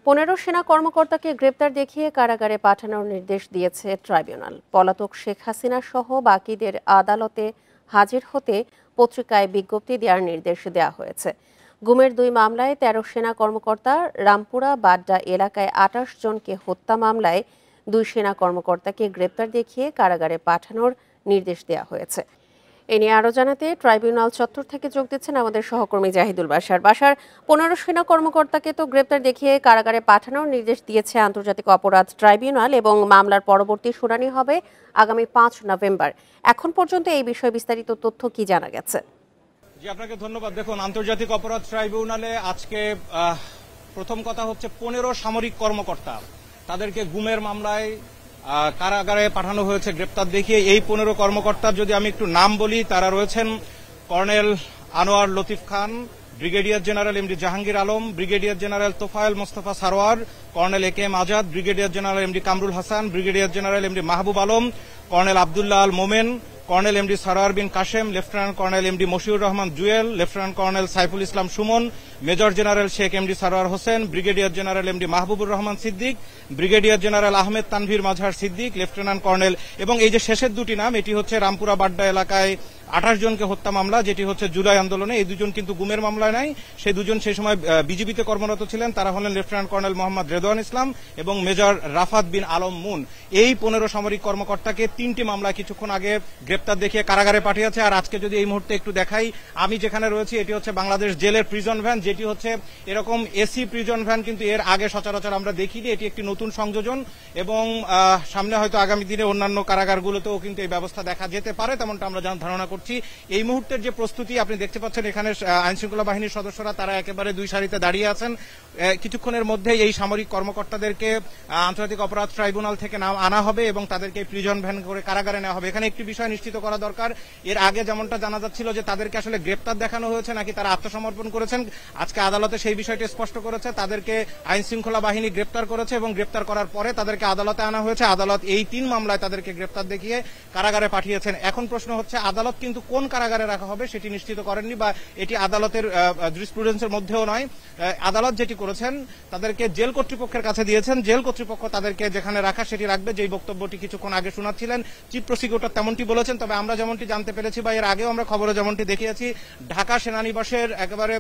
15 সেনা কর্মকর্তাকে গ্রেপ্তার দেখিয়ে কারাগারে পাঠানোর নির্দেশ দিয়েছে ট্রাইব্যুনাল। পলাতক শেখ হাসিনা সহ বাকিদের আদালতে হাজির হতে পত্রিকায় বিজ্ঞপ্তি দেওয়ার নির্দেশ দেওয়া হয়েছে। গুমের 2 মামলায় 13 সেনা কর্মকর্তা, রামপুরা বাড্ডা এলাকায় 28 জনকে হত্যা মামলায় 2 সেনা কর্মকর্তাকে গ্রেপ্তার দেখিয়ে কারাগারে পাঠানোর নির্দেশ দেওয়া হয়েছে। এ নিয়ে আরও জানাতে ট্রাইব্যুনাল চত্বর থেকে যোগ দিচ্ছেন আমাদের সহকর্মী জাহিদুল বাশার। 15 সেনা কর্মকর্তাকে তো গ্রেপ্তার দেখিয়ে কারাগারে পাঠানোর নির্দেশ দিয়েছে আন্তর্জাতিক অপরাধ ট্রাইব্যুনাল এবং মামলার পরবর্তী শুনানি হবে আগামী 5 নভেম্বর। এখন পর্যন্ত এই বিষয়ে বিস্তারিত তথ্য কি জানা গেছে? জি, আপনাকে ধন্যবাদ। দেখুন, আন্তর্জাতিক অপরাধ ট্রাইব্যুনালে আজকে প্রথম কথা হচ্ছে 15 সামরিক কর্মকর্তা, তাদেরকে গুমের মামলায় কারাগারে পাঠানো হয়েছে গ্রেপ্তার দেখিয়ে। এই 15 কর্মকর্তার যদি আমি একটু নাম বলি, তারা রয়েছেন colonel Anwar Latif Khan, brigadier general MD Jahangir Alam, brigadier general Tofail Mostafa Sarwar, colonel A K M Azad, brigadier general MD Kamrul Hasan, brigadier general MD Mahbub Alam, colonel Abdullah Al Momen, colonel MD Sarwar Bin Kashem, lieutenant colonel MD Mashiur Rahman Jewel, lieutenant colonel Saiful Islam Sumon, major general Sheikh MD Sarwar Hossain, brigadier general MD Mahbubur Rahman Siddique, brigadier general Ahmed Tanvir Mazhar Siddique, lieutenant colonel, এবং এই যে শেষের দুটি নাম, এটি হচ্ছে রামপুরা বাড্ডা এলাকায় 28 জনকে হত্যা মামলা, যেটি হচ্ছে জুলাই আন্দোলনে। এই দুজন কিন্তু গুমের মামলায় নাই, সেই দুজন সেই সময় বিজিবিতে কর্মরত ছিলেন। তারা হলেন লেফটেন্যান্ট কর্নেল মোহাম্মদ রেদওয়ান ইসলাম এবং মেজর রাফাত বিন আলম মুন। এই 15 সামরিক কর্মকর্তাকে 3টি মামলায় কিছুক্ষণ আগে গ্রেপ্তার দেখিয়ে কারাগারে পাঠিয়েছে। আর আজকে যদি এই মুহূর্তে একটু দেখাই, আমি যেখানে রয়েছি এটি হচ্ছে বাংলাদেশ জেলের প্রিজন ভ্যান, যেটি হচ্ছে এরকম এসি প্রিজন ভ্যান কিন্তু এর আগে সচরাচর আমরা দেখিনি। এটি একটি নতুন সংযোজন এবং সামনে হয়তো আগামী দিনে অন্যান্য কারাগারগুলোতেও কিন্তু এই ব্যবস্থা দেখা যেতে পারে, তেমনটা আমরা ধারণা করছি। এই মুহূর্তের যে প্রস্তুতি আপনি দেখতে পাচ্ছেন, এখানে আইন শৃঙ্খলা বাহিনীর সদস্যরা তারা একেবারে 2 সারিতে দাঁড়িয়ে আছেন। কিছুক্ষণের মধ্যেই এই সামরিক কর্মকর্তাদেরকে আন্তর্জাতিক অপরাধ ট্রাইব্যুনাল থেকে আনা হবে এবং তাদেরকে প্রিজন ভ্যান করে কারাগারে নেওয়া হবে। এখানে একটি বিষয় নিশ্চিত করা দরকার, এর আগে যেমনটা জানা যাচ্ছিল যে তাদেরকে আসলে গ্রেপ্তার দেখানো হয়েছে নাকি তারা আত্মসমর্পণ করেছেন, আজকে আদালতে সেই বিষয়টি স্পষ্ট করেছে। তাদেরকে আইন শৃঙ্খলা বাহিনী গ্রেপ্তার করেছে এবং গ্রেপ্তার করার পরে তাদেরকে আদালতে আনা হয়েছে। আদালত এই 3 মামলায় তাদেরকে গ্রেপ্তার দেখিয়ে কারাগারে পাঠিয়েছেন। এখন প্রশ্ন হচ্ছে, আদালত কিন্তু কোন কারাগারে রাখা হবে সেটি নিশ্চিত করেননি, বা এটি আদালতের জুরিসপ্রুডেন্সের মধ্যেও নয়। আদালত যেটি করেছেন, তাদেরকে জেল কর্তৃপক্ষের কাছে দিয়েছেন। জেল কর্তৃপক্ষ তাদেরকে যেখানে রাখা সেটি রাখবে, যেই বক্তব্যটি কিছুক্ষণ আগে শোনাচ্ছিলেন চিফ প্রসিকিউটর তেমনটি বলেছেন। তবে আমরা যেমনটি জানতে পেরেছি বা এর আগেও আমরা খবরে যেমনটি দেখিয়েছি, ঢাকা সেনানিবাসের একেবারে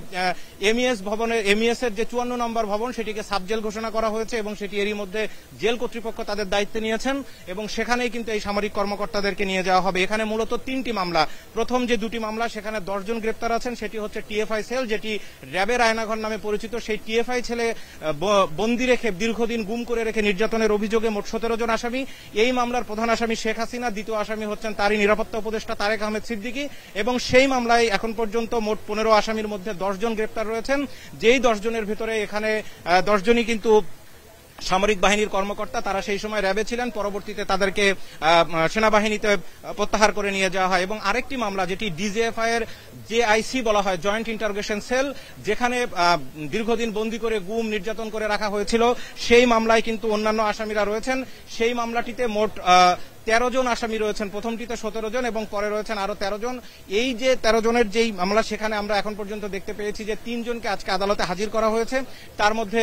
এমইএস ভবনের এমইএস এর যে 54 নম্বর ভবন, সেটিকে সাব জেল ঘোষণা করা হয়েছে এবং সেটি এরই মধ্যে জেল কর্তৃপক্ষ তাদের দায়িত্বে নিয়েছেন এবং সেখানেই কিন্তু এই সামরিক কর্মকর্তাদেরকে নিয়ে যাওয়া হবে। এখানে মূলত 3টি মামলা। প্রথম যে 2টি মামলা, সেখানে 10 জন গ্রেপ্তার আছেন। সেটি হচ্ছে টিএফআই সেল, যেটি র্যাবের আয়নাঘর নামে পরিচিত। সেই টিএফআই ছেলে বন্দি রেখে দীর্ঘদিন গুম করে রেখে নির্যাতনের অভিযোগে মোট 17 জন আসামি। এই মামলার প্রধান আসামি শেখ হাসিনা, দ্বিতীয় আসামি হচ্ছেন তারই নিরাপত্তা উপদেষ্টা তারেক আহমেদ সিদ্দিকী, এবং সেই মামলায় এখন পর্যন্ত মোট 15 আসামির মধ্যে 10 জন গ্রেপ্তার রয়েছেন। যেই 10 জনের ভিতরে এখানে 10 জনই কিন্তু সামরিক বাহিনীর কর্মকর্তা, তারা সেই সময় র্যাবে ছিলেন। পরবর্তীতে তাদেরকে সেনাবাহিনীতে প্রত্যাহার করে নিয়ে যাওয়া হয়। এবং আরেকটি মামলা, যেটি ডিজিএফআই এর জেআইসি বলা হয়, জয়েন্ট ইন্টারোগেশন সেল, যেখানে দীর্ঘদিন বন্দী করে গুম নির্যাতন করে রাখা হয়েছিল, সেই মামলায় কিন্তু অন্যান্য আসামিরা রয়েছেন। সেই মামলাটিতে মোট 13 জন আসামি রয়েছেন। প্রথমটিতে 17 জন এবং পরে রয়েছেন আরো 13 জন। এই যে 13 জনের যেই মামলা, সেখানে আমরা এখন পর্যন্ত দেখতে পেয়েছি যে 3 জনকে আজকে আদালতে হাজির করা হয়েছে। তার মধ্যে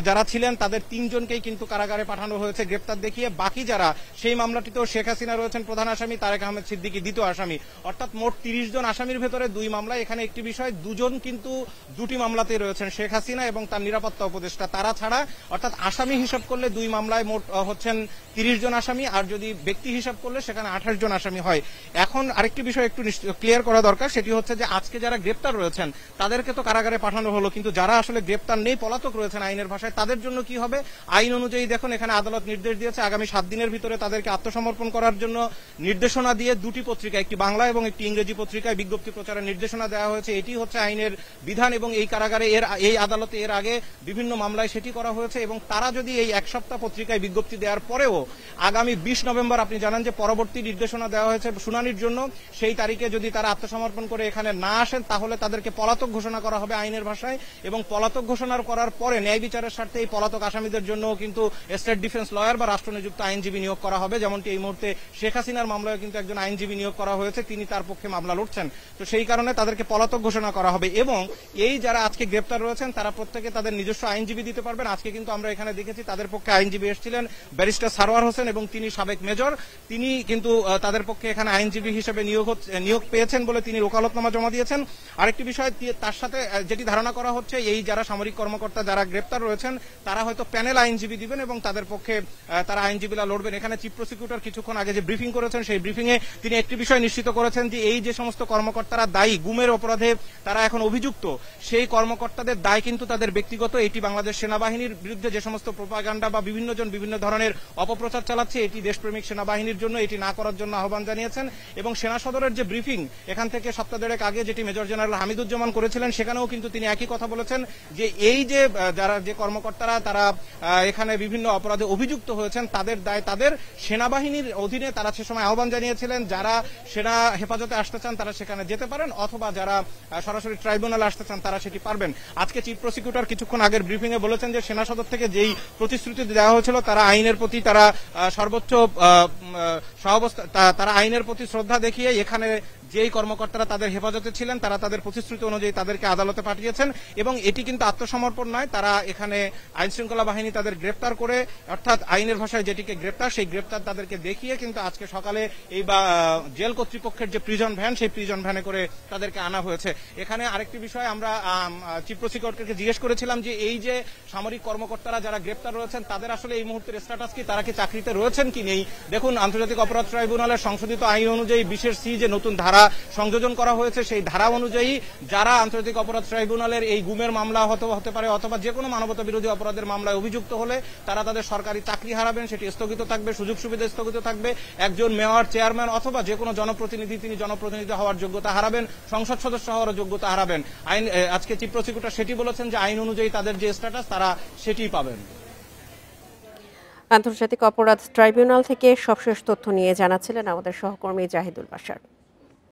যারা ছিলেন তাদের 3 জনকেই কিন্তু কারাগারে পাঠানো হয়েছে গ্রেপ্তার দেখিয়ে। বাকি যারা, সেই মামলাটিতেও শেখ হাসিনা রয়েছেন প্রধান আসামি, তারেক আহমেদ সিদ্দিকী দ্বিতীয় আসামি। অর্থাৎ মোট 30 জন আসামির ভেতরে 2 মামলায়। এখানে একটি বিষয়, 2 জন কিন্তু 2টি মামলাতেই রয়েছেন, শেখ হাসিনা এবং তার নিরাপত্তা উপদেষ্টা তারা ছাড়া। অর্থাৎ আসামি হিসাব করলে 2 মামলায় মোট হচ্ছেন 30 জন আসামি, আর যদি ব্যক্তি হিসাব করলে সেখানে 28 জন আসামি হয়। এখন আরেকটি বিষয় একটু ক্লিয়ার করা দরকার, সেটি হচ্ছে যে আজকে যারা গ্রেপ্তার রয়েছেন তাদেরকে তো কারাগারে পাঠানো হলো, কিন্তু যারা আসলে গ্রেপ্তার নেই, পলাতক রয়েছেন আইনের ভাষায়, তাদের জন্য কি হবে? আইন অনুযায়ী দেখুন, এখানে আদালত নির্দেশ দিয়েছে আগামী 7 দিনের ভিতরে তাদেরকে আত্মসমর্পণ করার জন্য নির্দেশনা দিয়ে 2টি পত্রিকা, একটি বাংলা এবং একটি ইংরেজি পত্রিকায় বিজ্ঞপ্তি প্রচারের নির্দেশনা দেওয়া হয়েছে। এটি হচ্ছে আইনের বিধান এবং এই কারাগারে এই আদালতে এর আগে বিভিন্ন মামলায় সেটি করা হয়েছে। এবং তারা যদি এই 1 সপ্তাহ পত্রিকায় বিজ্ঞপ্তি দেওয়ার পরেও আগামী 20 নভেম্বর এবার আপনি জানেন যে পরবর্তী নির্দেশনা দেওয়া হয়েছে শুনানির জন্য। সেই তারিখে যদি তারা আত্মসমর্পণ করে এখানে না আসেন তাহলে তাদেরকে পলাতক ঘোষণা করা হবে আইনের ভাষায়, এবং পলাতক ঘোষণা করার পরে ন্যায় বিচারের স্বার্থে এই পলাতক আসামিদের জন্য কিন্তু স্টেট ডিফেন্স লয়ার বা রাষ্ট্রনিযুক্ত আইনজীবী নিয়োগ করা হবে, যেমনটি এই মুহূর্তে শেখ হাসিনার মামলায় কিন্তু একজন আইনজীবী নিয়োগ করা হয়েছে, তিনি তার পক্ষে মামলা লড়ছেন। তো সেই কারণে তাদেরকে পলাতক ঘোষণা করা হবে, এবং এই যারা আজকে গ্রেপ্তার রয়েছেন তারা প্রত্যেকে তাদের নিজস্ব আইনজীবী দিতে পারবেন। আজকে কিন্তু আমরা এখানে দেখেছি তাদের পক্ষে আইনজীবী এসেছিলেন ব্যারিস্টার সারোয়ার হোসেন, এবং তিনি সাবেক মেজর, তিনি কিন্তু তাদের পক্ষে এখানে আইনজীবী হিসেবে নিয়োগ পেয়েছেন বলে তিনি ওকালতনামা জমা দিয়েছেন। আরেকটি বিষয়, তার সাথে যেটি ধারণা করা হচ্ছে এই যারা সামরিক কর্মকর্তা যারা গ্রেপ্তার রয়েছেন তারা হয়তো প্যানেল আইনজীবী দিবেন এবং তাদের পক্ষে তারা আইনজীবীরা লড়বেন। এখানে চিফ প্রসিকিউটর কিছুক্ষণ আগে যে ব্রিফিং করেছেন সেই ব্রিফিং এ তিনি একটি বিষয় নিশ্চিত করেছেন যে এই যে সমস্ত কর্মকর্তারা দায়ী গুমের অপরাধে তারা এখন অভিযুক্ত, সেই কর্মকর্তাদের দায় কিন্তু তাদের ব্যক্তিগত। এটি বাংলাদেশ সেনাবাহিনীর বিরুদ্ধে যে সমস্ত প্রোপাগান্ডা বা বিভিন্ন জন বিভিন্ন ধরনের অপপ্রচার চালাচ্ছে এটি দেশপ্রেমিক সেনাবাহিনীর জন্য এটি না করার জন্য আহ্বান জানিয়েছেন। এবং সেনা সদরের যে ব্রিফিং এখান থেকে সপ্তাহ দেড়েক আগে যেটি মেজর জেনারেল হামিদুজ্জামান করেছিলেন সেখানেও কিন্তু তিনি একই কথা বলেছেন যে এই যে যারা যে কর্মকর্তারা তারা এখানে বিভিন্ন অপরাধে অভিযুক্ত হয়েছেন তাদের দায় তাদের। সেনাবাহিনীর অধীনে তারা সে সময় আহ্বান জানিয়েছিলেন যারা সেনা হেফাজতে আসতে চান তারা সেখানে যেতে পারেন, অথবা যারা সরাসরি ট্রাইব্যুনালে আসতে চান তারা সেটি পারবেন। আজকে চিফ প্রসিকিউটর কিছুক্ষণ আগের ব্রিফিং এ বলেছেন যে সেনা সদর থেকে যেই প্রতিশ্রুতি দেওয়া হয়েছিল তারা আইনের প্রতি তারা সর্বোচ্চ সহাবস্থা তারা আইনের প্রতি শ্রদ্ধা দেখিয়ে এখানে যেই কর্মকর্তারা তাদের হেফাজতে ছিলেন তারা তাদের প্রতিশ্রুতি অনুযায়ী তাদেরকে আদালতে পাঠিয়েছেন, এবং এটি কিন্তু আত্মসমর্পণ নয়। তারা এখানে আইন শৃঙ্খলা বাহিনী তাদের গ্রেপ্তার করে, অর্থাৎ আইনের ভাষায় যেটিকে গ্রেপ্তার, সেই গ্রেপ্তার তাদেরকে দেখিয়ে কিন্তু আজকে সকালে এই জেল কর্তৃপক্ষের যে প্রিজন ভ্যান সেই প্রিজন ভ্যানে করে তাদেরকে আনা হয়েছে। এখানে আরেকটি বিষয় আমরা চিফ প্রসিকিউটরকে জিজ্ঞেস করেছিলাম যে এই যে সামরিক কর্মকর্তারা যারা গ্রেপ্তার রয়েছেন তাদের আসলে এই মুহূর্তের স্ট্যাটাস কি, তারা কি চাকরিতে রয়েছেন কি নেই। দেখুন, আন্তর্জাতিক অপরাধ ট্রাইব্যুনালের সংশোধিত আইন অনুযায়ী বিশেষ সি যে নতুন ধারা সংযোজন করা হয়েছে সেই ধারা অনুযায়ী যারা আন্তর্জাতিক অপরাধ ট্রাইব্যুনালের এই গুমের মামলা হতে পারে অথবা যে কোনো মানবতা বিরোধী অপরাধের মামলায় অভিযুক্ত হলে তারা তাদের সরকারি চাকরি হারাবেন, সেটি স্থগিত থাকবে, সুযোগ সুবিধা স্থগিত থাকবে। একজন মেয়র, চেয়ারম্যান অথবা যে কোনো জনপ্রতিনিধি তিনি জনপ্রতিনিধি হওয়ার যোগ্যতা হারাবেন, সংসদ সদস্য হওয়ার যোগ্যতা হারাবেন। আজকে চিফ প্রসিকিউটর সেটি বলেছেন যে আইন অনুযায়ী তাদের যে স্ট্যাটাস তারা সেটিই পাবেন। আন্তর্জাতিক অপরাধ ট্রাইব্যুনাল থেকে সবশেষ তথ্য নিয়ে জানাচ্ছিলেন আমাদের সহকর্মী জাহিদুল বাশার।